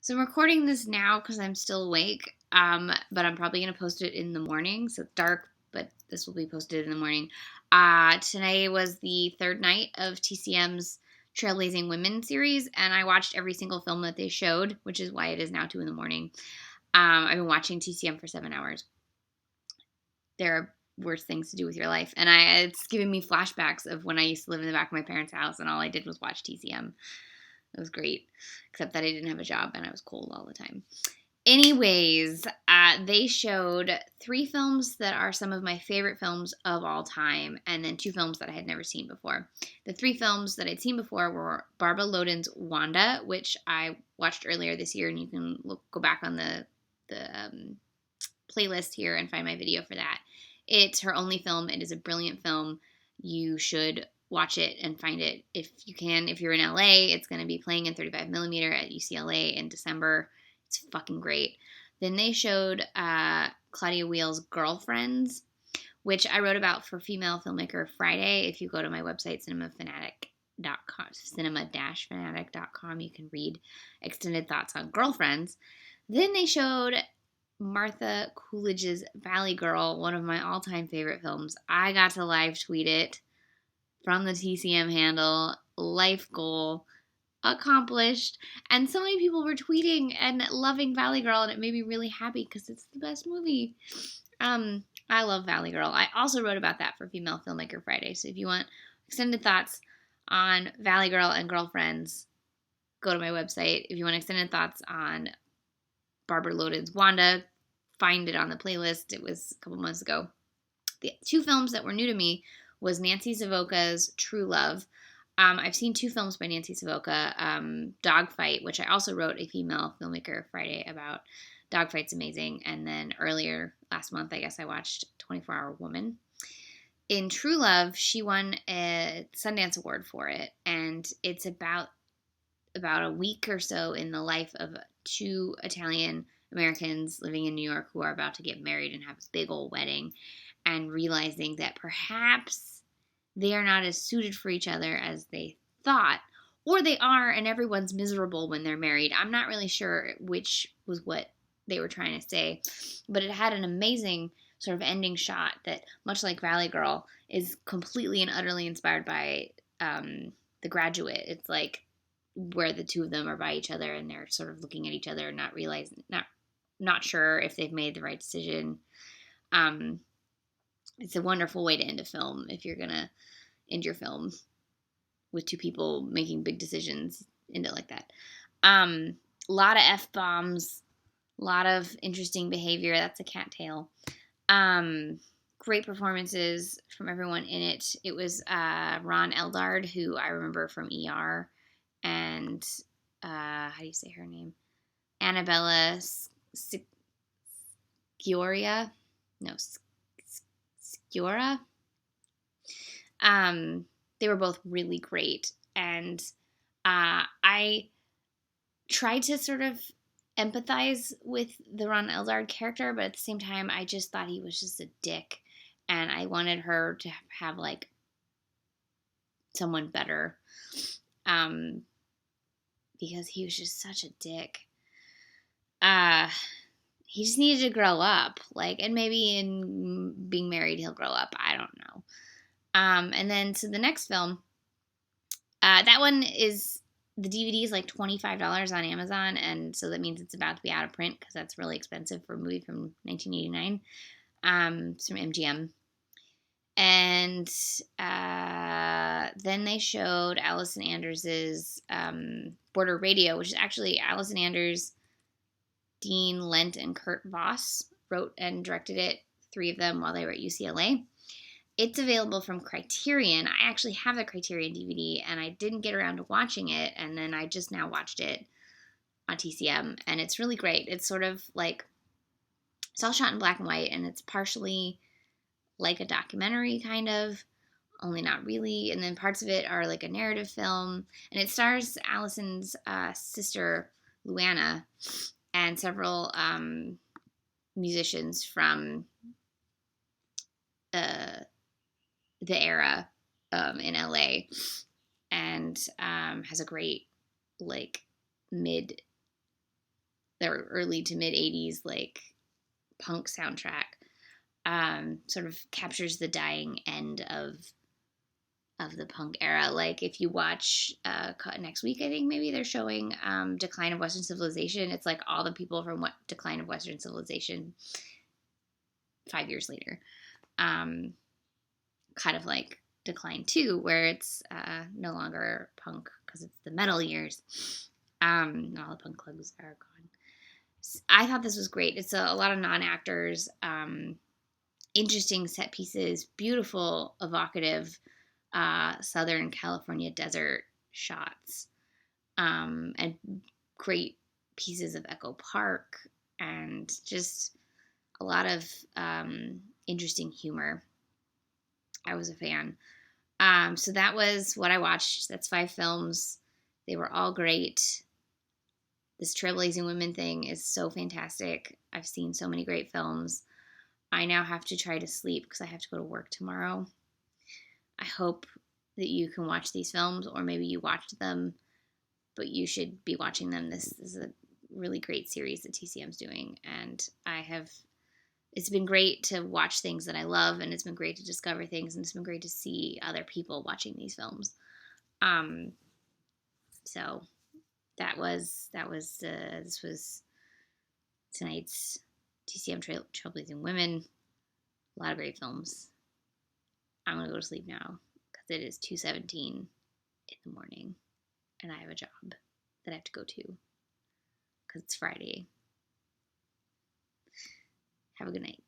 So I'm recording this now because I'm still awake, but I'm probably going to post it in the morning. So it's dark, but this will be posted in the morning. Today was the third night of TCM's Trailblazing Women series, and I watched every single film that they showed, which is why it is now 2 in the morning. I've been watching TCM for 7 hours. There are worse things to do with your life, and it's giving me flashbacks of when I used to live in the back of my parents' house, and all I did was watch TCM. It was great, except that I didn't have a job and I was cold all the time. Anyways, they showed 3 films that are some of my favorite films of all time, and then 2 films that I had never seen before. The 3 films that I'd seen before were Barbara Loden's Wanda, which I watched earlier this year, and you can go back on the playlist here and find my video for that. It's her only film. It is a brilliant film. You should watch it and find it if you can. If you're in LA, it's going to be playing in 35mm at UCLA in December. It's fucking great. Then they showed Claudia Weill's Girlfriends, which I wrote about for Female Filmmaker Friday. If you go to my website, cinema-fanatic.com, you can read extended thoughts on Girlfriends. Then they showed Martha Coolidge's Valley Girl, one of my all-time favorite films. I got to live tweet it from the TCM handle. Life goal accomplished. And so many people were tweeting and loving Valley Girl, and it made me really happy because it's the best movie. I love Valley Girl. I also wrote about that for Female Filmmaker Friday. So if you want extended thoughts on Valley Girl and Girlfriends, go to my website. If you want extended thoughts on Barbara Loden's Wanda, find it on the playlist. It was a couple months ago. The 2 films that were new to me was Nancy Savoca's True Love. I've seen 2 films by Nancy Savoca. Dogfight, which I also wrote a Female Filmmaker Friday about. Dogfight's amazing. And then earlier last month, I guess I watched 24-Hour Woman. In True Love, she won a Sundance Award for it. And it's about a week or so in the life of 2 Italian Americans living in New York who are about to get married and have a big old wedding, and realizing that perhaps they are not as suited for each other as they thought, or they are and everyone's miserable when they're married. I'm not really sure which was what they were trying to say, but it had an amazing sort of ending shot that, much like Valley Girl, is completely and utterly inspired by The Graduate. It's like where the 2 of them are by each other and they're sort of looking at each other and not sure if they've made the right decision. It's a wonderful way to end a film if you're gonna end your film with 2 people making big decisions. End it like that. A lot of F-bombs, a lot of interesting behavior. That's a cattail. Great performances from everyone in it. It was Ron Eldard, who I remember from ER, and how do you say her name? Annabella Sciorra? No, Sciorra. They were both really great, and I tried to sort of empathize with the Ron Eldard character, but at the same time, I just thought he was just a dick, and I wanted her to have like someone better, because he was just such a dick. He just needed to grow up, and maybe in being married he'll grow up. I don't know. And then so the next film, that one is, the DVD is like $25 on Amazon, and so that means it's about to be out of print because that's really expensive for a movie from 1989. It's from MGM. And then they showed Allison Anders' Border Radio, which is actually Allison Anders, Dean Lent, and Kurt Voss wrote and directed it, 3 of them while they were at UCLA. It's available from Criterion. I actually have the Criterion DVD, and I didn't get around to watching it, and then I just now watched it on TCM, and it's really great. It's sort of like, it's all shot in black and white, and it's partially like a documentary, kind of, only not really, and then parts of it are like a narrative film, and it stars Allison's sister, Luana, and several musicians from the era in LA, and has a great like mid the early to mid 80s, like, punk soundtrack. Sort of captures the dying end of the punk era. Like, if you watch next week, I think maybe they're showing Decline of Western Civilization. It's like all the people from Decline of Western Civilization 5 years later. Kind of like Decline 2, where it's no longer punk because it's the metal years. All the punk clubs are gone. I thought this was great. It's a lot of non-actors, interesting set pieces, beautiful, evocative Southern California desert shots, and great pieces of Echo Park, and just a lot of interesting humor. I was a fan. So that was what I watched. That's 5 films. They were all great. This Trailblazing Women thing is so fantastic. I've seen so many great films. I now have to try to sleep because I have to go to work tomorrow. I hope that you can watch these films, or maybe you watched them, but you should be watching them. This is a really great series that TCM's doing, and it's been great to watch things that I love, and it's been great to discover things, and it's been great to see other people watching these films. So this was tonight's TCM Trailblazing Women. A lot of great films. I'm gonna go to sleep now because it is 2:17 in the morning, and I have a job that I have to go to because it's Friday. Have a good night.